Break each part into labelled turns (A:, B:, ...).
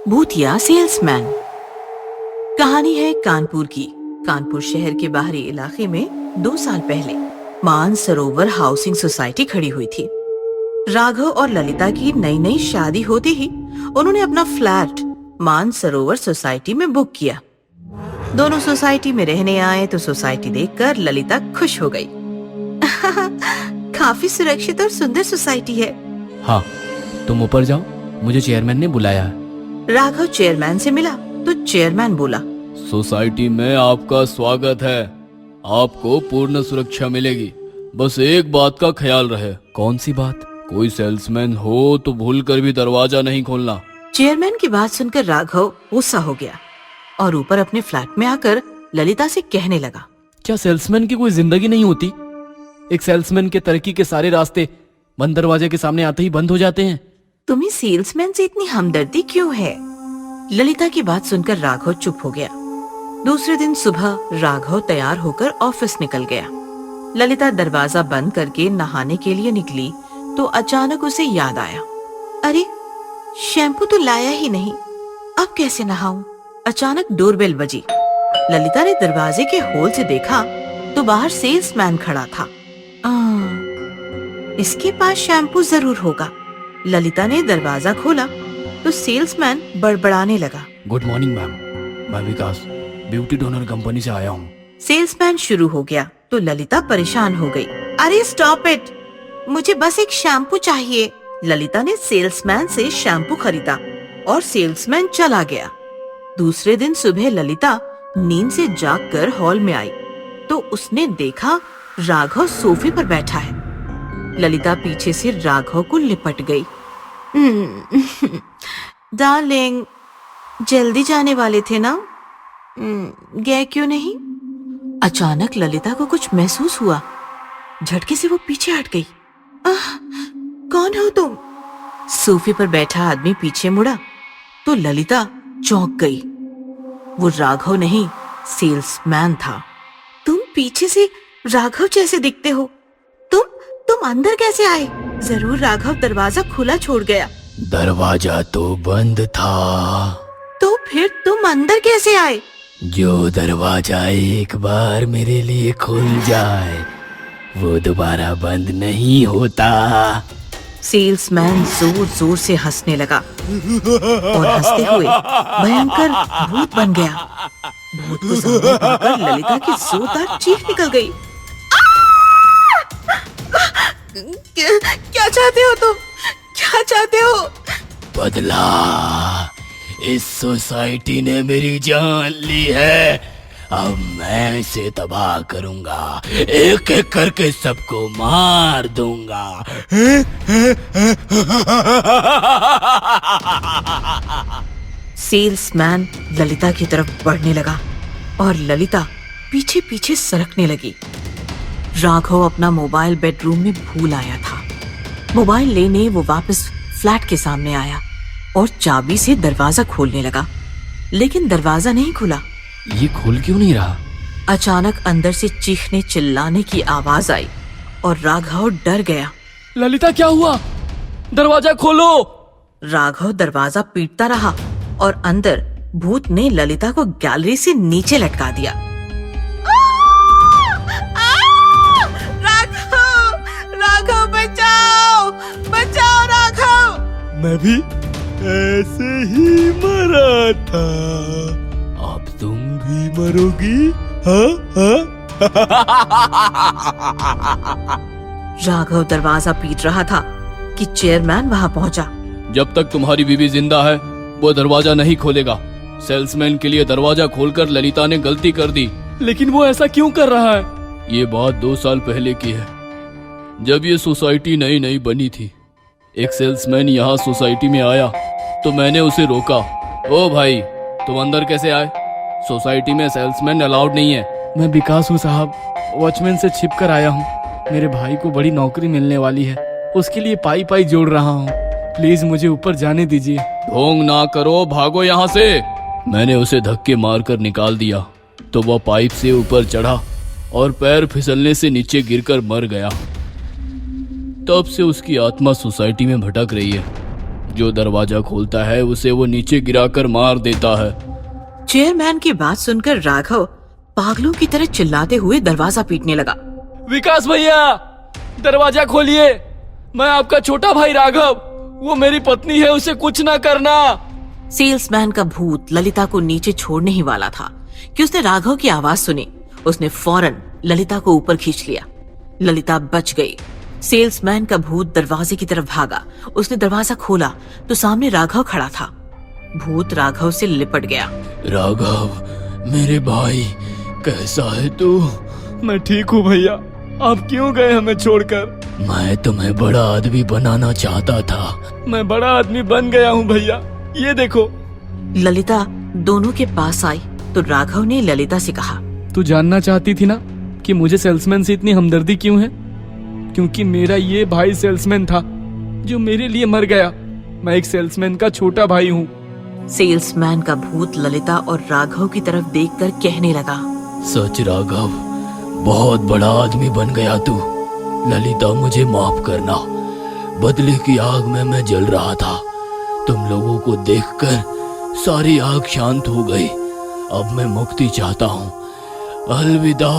A: भूतिया सेल्समैन। कहानी है कानपुर की। कानपुर शहर के बाहरी इलाके में 2 साल पहले मानसरोवर हाउसिंग सोसाइटी खड़ी हुई थी। राघव और ललिता की नई नई शादी होते ही उन्होंने अपना फ्लैट मानसरोवर सोसाइटी में बुक किया। दोनों सोसाइटी में रहने आए तो सोसाइटी देखकर ललिता खुश हो गई। काफी सुरक्षित और सुंदर सोसाइटी है।
B: हाँ, तुम ऊपर जाओ, मुझे चेयरमैन ने बुलाया है।
A: राघव चेयरमैन से मिला तो चेयरमैन बोला,
B: सोसाइटी में आपका स्वागत है। आपको पूर्ण सुरक्षा मिलेगी। बस एक बात का ख्याल रहे। कौन सी बात? कोई सेल्समैन हो तो भूल कर भी दरवाजा नहीं खोलना।
A: चेयरमैन की बात सुनकर राघव गुस्सा हो गया और ऊपर अपने फ्लैट में आकर ललिता से कहने लगा,
B: क्या सेल्समैन की कोई जिंदगी नहीं होती? एक सेल्समैन के तरक्की के सारे रास्ते बंद दरवाजे के सामने आते ही बंद हो जाते हैं।
A: तुम्हें सेल्समैन से इतनी हमदर्दी क्यों है? ललिता की बात सुनकर राघव चुप हो गया। दूसरे दिन सुबह राघव तैयार होकर ऑफिस निकल गया। ललिता दरवाजा बंद करके नहाने के लिए निकली तो अचानक उसे याद आया, अरे शैम्पू तो लाया ही नहीं, अब कैसे नहाऊं? अचानक डोरबेल बजी। ललिता ने दरवाजे के होल से देखा तो बाहर सेल्समैन खड़ा था। इसके पास शैम्पू जरूर होगा। ललिता ने दरवाजा खोला तो सेल्समैन बड़बड़ाने लगा,
B: गुड मॉर्निंग मैम, मैं विकास ब्यूटी डोनर कंपनी से आया हूँ।
A: सेल्समैन शुरू हो गया तो ललिता परेशान हो गई। अरे स्टॉप इट, मुझे बस एक शैम्पू चाहिए। ललिता ने सेल्समैन से शैम्पू खरीदा और सेल्समैन चला गया। दूसरे दिन सुबह ललिता नींद से जागकर हॉल में आई तो उसने देखा राघव सोफे पर बैठा है। ललिता पीछे से राघव को लिपट गई। डार्लिंग, जल्दी जाने वाले थे ना, गए क्यों नहीं? अचानक ललिता को कुछ महसूस हुआ। झटके से वो पीछे हट गई। कौन हो तुम? सोफे पर बैठा आदमी पीछे मुड़ा तो ललिता चौंक गई। वो राघव नहीं, सेल्समैन था। तुम पीछे से राघव जैसे दिखते हो। तुम अंदर कैसे आए? जरूर राघव दरवाजा खुला छोड़ गया।
B: दरवाजा तो बंद था।
A: तो फिर तुम अंदर कैसे आए?
B: जो दरवाजा एक बार मेरे लिए खुल जाए वो दोबारा बंद नहीं होता।
A: सेल्समैन जोर जोर से हंसने लगा और हंसते हुए भयंकर भूत बन गया। भूत को सामने पाकर ललिता की जोरदार चीख निकल गई। क्या चाहते हो तुम? क्या चाहते हो?
B: बदला। इस सोसाइटी ने मेरी जान ली है। अब मैं इसे तबाह करूंगा, एक एक करके सबको मार दूंगा।
A: सेल्समैन ललिता की तरफ बढ़ने लगा और ललिता पीछे पीछे सरकने लगी। राघव अपना मोबाइल बेडरूम में भूल आया था। मोबाइल लेने वो वापस फ्लैट के सामने आया और चाबी से दरवाजा खोलने लगा, लेकिन दरवाजा नहीं खुला।
B: ये खोल क्यों नहीं रहा?
A: अचानक अंदर से चीखने चिल्लाने की आवाज आई और राघव डर गया।
B: ललिता, क्या हुआ? दरवाजा खोलो।
A: राघव दरवाजा पीटता रहा और अंदर भूत ने ललिता को गैलरी से नीचे लटका दिया। राघव बचाओ, बचाओ राघव।
B: मैं भी ऐसे ही मरा था, अब तुम भी मरोगी।
A: राघव दरवाजा पीट रहा था कि चेयरमैन वहां पहुंचा।
B: जब तक तुम्हारी बीवी जिंदा है वो दरवाजा नहीं खोलेगा। सेल्समैन के लिए दरवाजा खोलकर ललिता ने गलती कर दी। लेकिन वो ऐसा क्यों कर रहा है? ये बात 2 साल पहले की है, जब ये सोसाइटी नई नई बनी थी। एक सेल्समैन यहाँ सोसाइटी में आया तो मैंने उसे रोका। ओ भाई, तुम अंदर कैसे आए? सोसाइटी में सेल्समैन अलाउड नहीं है। मैं विकास हूँ साहब, वॉचमैन से छिप कर आया हूँ। मेरे भाई को बड़ी नौकरी मिलने वाली है, उसके लिए पाई पाई जोड़ रहा हूँ। प्लीज मुझे ऊपर जाने दीजिए। ढोंग ना करो, भागो यहाँ से। मैंने उसे धक्के मारकर निकाल दिया तो वह पाइप से ऊपर चढ़ा और पैर फिसलने से नीचे गिरकर मर गया। तब से उसकी आत्मा सोसाइटी में भटक रही है। जो दरवाजा खोलता है उसे वो नीचे गिराकर मार देता है।
A: चेयरमैन की बात सुनकर राघव पागलों की तरह चिल्लाते हुए दरवाजा पीटने लगा।
B: विकास भैया, दरवाजा खोलिए, मैं आपका छोटा भाई राघव, वो मेरी पत्नी है, उसे कुछ ना करना।
A: सेल्समैन का भूत ललिता को नीचे छोड़ने ही वाला था कि उसने राघव की आवाज सुनी। उसने फौरन ललिता को ऊपर खींच लिया। ललिता बच गई। सेल्समैन का भूत दरवाजे की तरफ भागा। उसने दरवाजा खोला तो सामने राघव खड़ा था। भूत राघव से लिपट गया।
B: राघव मेरे भाई, कैसा है तू? मैं ठीक हूँ भैया, आप क्यों गए हमें छोड़कर? मैं तुम्हें बड़ा आदमी बनाना चाहता था, मैं बड़ा आदमी बन गया हूँ भैया, ये देखो।
A: ललिता दोनों के पास आई तो राघव ने ललिता से कहा,
B: तू जानना चाहती थी ना कि मुझे सेल्समैन से इतनी हमदर्दी क्यों है? क्योंकि मेरा ये भाई सेल्समैन था जो मेरे लिए मर गया। मैं एक सेल्समैन का छोटा भाई हूँ।
A: सेल्समैन का भूत ललिता और राघव की तरफ देखकर कहने लगा,
B: सच राघव, बहुत बड़ा आदमी बन गया तू। ललिता मुझे माफ करना, बदले की आग में मैं जल रहा था। तुम लोगों को देखकर सारी आग शांत हो गई। अब मैं मुक्ति चाहता हूँ, अलविदा।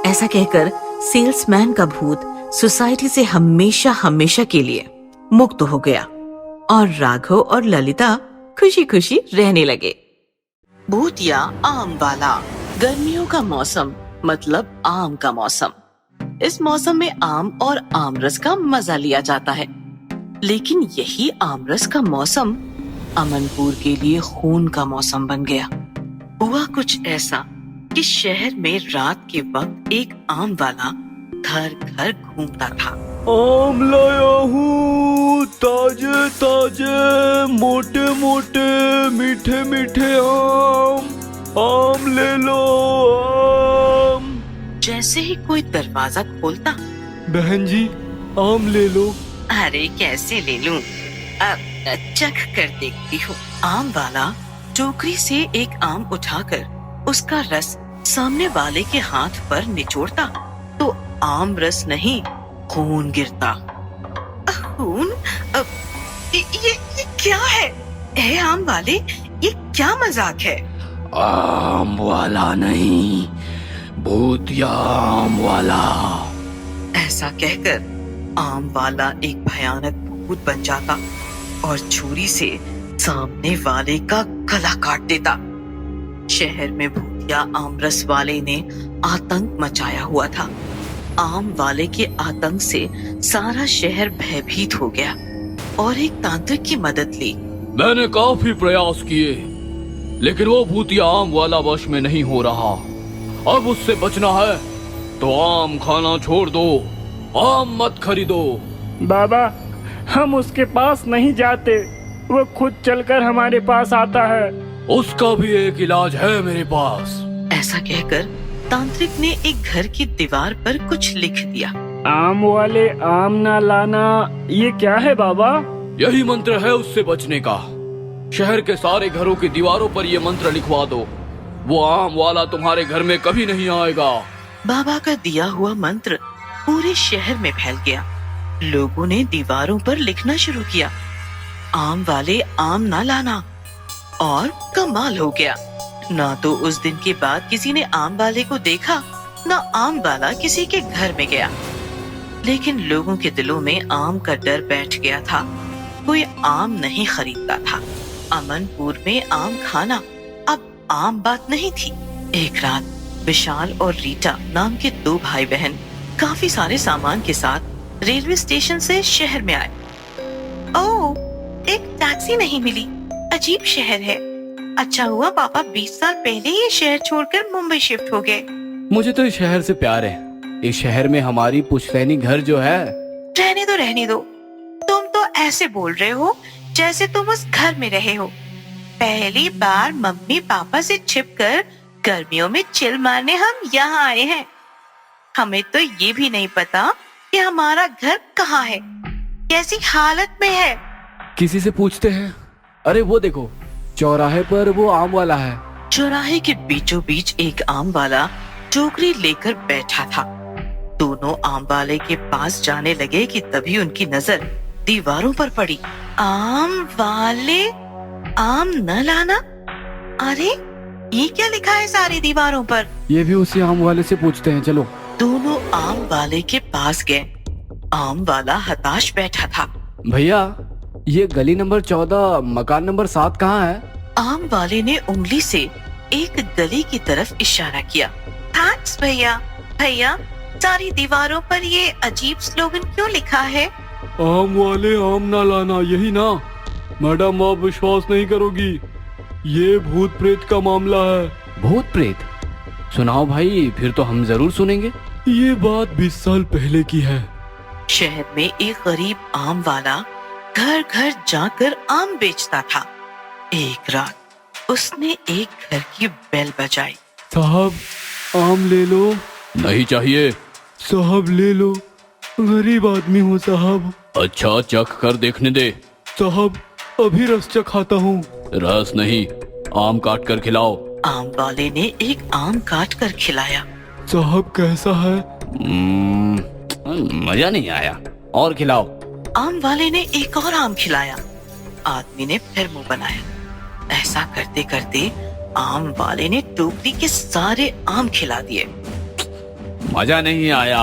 A: ऐसा कहकर सेल्समैन का भूत सोसाइटी से हमेशा हमेशा के लिए मुक्त हो गया और राघव और ललिता खुशी खुशी रहने लगे। भूतिया आम वाला। गर्मियों का मौसम मतलब आम का मौसम। इस मौसम में आम और आमरस का मजा लिया जाता है। लेकिन यही आमरस का मौसम अमनपुर के लिए खून का मौसम बन गया। हुआ कुछ ऐसा कि शहर में रात के वक्त एक आम वाला घर घर घूमता था।
B: आम लाया हूँ, ताजे ताजे, मोटे मोटे, मीठे मीठे आम ले लो आम।
A: जैसे ही कोई दरवाजा खोलता,
B: बहन जी आम ले लो।
A: अरे कैसे ले लूं? चख कर देखती हूँ। आम वाला टोकरी से एक आम उठाकर उसका रस सामने वाले के हाथ पर निचोड़ता तो आम रस नहीं, खून गिरता। खून? ये क्या है? ए आम वाले, ये क्या मजाक है?
B: आम वाला नहीं, भूतिया आम वाला।
A: ऐसा कहकर आम वाला एक भयानक भूत बन जाता और छुरी से सामने वाले का गला काट देता। शहर में भूतिया आमरस वाले ने आतंक मचाया हुआ था। आम वाले के आतंक से सारा शहर भयभीत हो गया और एक तांत्रिक की मदद ली।
B: मैंने काफी प्रयास किए, लेकिन वो भूतिया आम वाला वश में नहीं हो रहा। अब उससे बचना है तो आम खाना छोड़ दो, आम मत खरीदो।
C: बाबा, हम उसके पास नहीं जाते, वो खुद चलकर हमारे पास आता है।
B: उसका भी एक इलाज है मेरे पास।
A: ऐसा कहकर तांत्रिक ने एक घर की दीवार पर कुछ लिख दिया।
C: आम वाले आम ना लाना, ये क्या है बाबा?
B: यही मंत्र है उससे बचने का। शहर के सारे घरों की दीवारों पर ये मंत्र लिखवा दो, वो आम वाला तुम्हारे घर में कभी नहीं आएगा।
A: बाबा का दिया हुआ मंत्र पूरे शहर में फैल गया। लोगों ने दीवारों पर लिखना शुरू किया, आम वाले आम ना लाना। और कमाल हो गया, ना तो उस दिन के बाद किसी ने आम वाले को देखा, ना आम वाला किसी के घर में गया। लेकिन लोगों के दिलों में आम का डर बैठ गया था। कोई आम नहीं खरीदता था। अमनपुर में आम खाना अब आम बात नहीं थी। एक रात विशाल और रीटा नाम के दो भाई बहन काफी सारे सामान के साथ रेलवे स्टेशन से शहर में आए। ओह, एक टैक्सी नहीं मिली, अजीब शहर है। अच्छा हुआ पापा 20 साल पहले ये शहर छोड़कर मुंबई शिफ्ट हो गए।
B: मुझे तो इस शहर से प्यार है। इस शहर में हमारी पुश्तैनी घर जो है।
A: रहने दो। तुम तो ऐसे बोल रहे हो जैसे तुम उस घर में रहे हो। पहली बार मम्मी पापा से छिपकर गर्मियों में चिल मारने हम यहाँ आए हैं। हमें तो ये भी नहीं पता कि हमारा घर कहाँ है, कैसी हालत में है।
B: किसी से पूछते हैं। अरे वो देखो, चौराहे पर वो आम वाला है।
A: चौराहे के बीचों बीच एक आम वाला टोकरी लेकर बैठा था। दोनों आम वाले के पास जाने लगे कि तभी उनकी नजर दीवारों पर पड़ी। आम वाले आम न लाना। अरे ये क्या लिखा है सारी दीवारों पर?
D: ये भी उसी आम वाले से पूछते हैं, चलो।
A: दोनों आम वाले के पास गए। आम वाला हताश बैठा था।
D: भैया, ये गली नंबर 14 मकान नंबर 7 कहाँ है?
A: आम वाले ने उंगली से एक गली की तरफ इशारा किया। थैंक्स भैया। भैया, सारी दीवारों पर ये अजीब स्लोगन क्यों लिखा है?
D: आम वाले आम ना लाना, यही ना? मैडम, आप विश्वास नहीं करोगी, ये भूत प्रेत का मामला है। भूत प्रेत? सुनाओ भाई, फिर तो हम जरूर सुनेंगे। ये बात 20 साल पहले की है।
A: शहर में एक गरीब आम वाला घर घर जाकर आम बेचता था। एक रात उसने एक घर की बेल बजाई।
D: साहब, आम ले लो।
B: नहीं चाहिए।
D: साहब ले लो, गरीब आदमी हूँ साहब।
B: अच्छा, चख कर देखने दे।
D: साहब, अभी रस चखाता हूँ।
B: रस नहीं, आम काट कर खिलाओ।
A: आम वाले ने एक आम काट कर खिलाया।
D: साहब कैसा है?
B: मजा नहीं आया, और खिलाओ।
A: आम वाले ने एक और आम खिलाया। आदमी ने फिर मुंह बनाया। ऐसा करते करते आम वाले ने टोकरी के सारे आम खिला दिए।
B: मजा नहीं आया,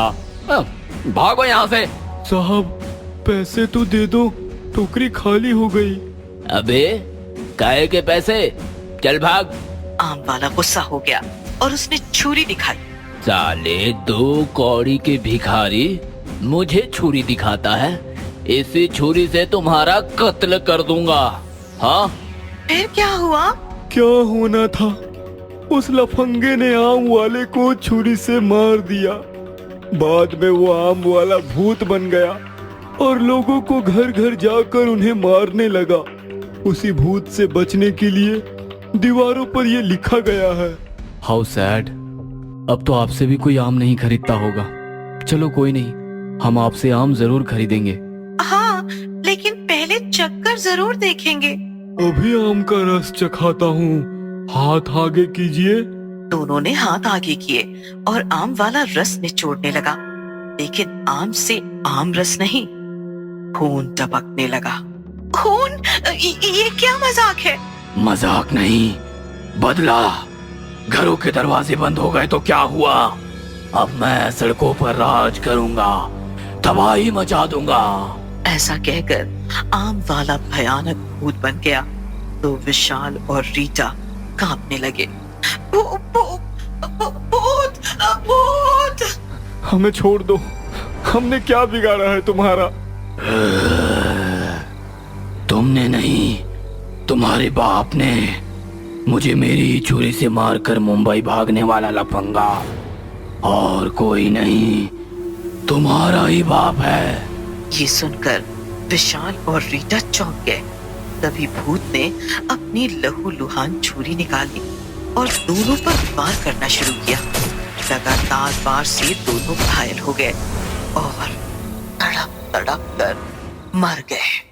B: भागो यहाँ से।
D: साहब पैसे तो दे दो, टोकरी खाली हो गई।
B: अबे, काहे के पैसे? चल भाग।
A: आम वाला गुस्सा हो गया और उसने छुरी दिखाई।
B: साले 2 कौड़ी के भिखारी मुझे छुरी दिखाता है। इसी छुरी से तुम्हारा कत्ल कर दूंगा। हाँ?
A: फिर क्या हुआ?
D: क्या होना था? उस लफंगे ने आम वाले को छुरी से मार दिया। बाद में वो आम वाला भूत बन गया और लोगों को घर घर जाकर उन्हें मारने लगा। उसी भूत से बचने के लिए दीवारों पर ये लिखा गया है। How sad. अब तो आपसे भी कोई आम नहीं खरीदता होगा। चलो कोई नहीं, हम आपसे आम जरूर खरीदेंगे।
A: हाँ, लेकिन पहले चक्कर जरूर देखेंगे।
D: अभी आम का रस चखाता हूँ, हाथ आगे कीजिए।
A: दोनों ने हाथ आगे किए और आम वाला रस निचोड़ने लगा, लेकिन आम से आम रस नहीं, खून टपकने लगा। खून? ये क्या मजाक है?
B: मजाक नहीं, बदला। घरों के दरवाजे बंद हो गए तो क्या हुआ? अब मैं सड़कों पर राज करूंगा, तबाही मचा दूंगा।
A: ऐसा कहकर आम वाला भयानक भूत बन गया। तो विशाल और रीटा कांपने लगे। भूत! भूत!
D: हमें छोड़ दो, हमने क्या बिगाड़ा है तुम्हारा?
B: तुमने नहीं, तुम्हारे बाप ने। मुझे मेरी ही छुरी से मारकर मुंबई भागने वाला लफंगा और कोई नहीं, तुम्हारा ही बाप है।
A: ये सुनकर विशाल और रीटा चौंक गए। तभी भूत ने अपनी लहूलुहान छुरी निकाली और दोनों पर वार करना शुरू किया। लगातार वार से दोनों घायल हो गए और तड़प तड़प कर मर गए।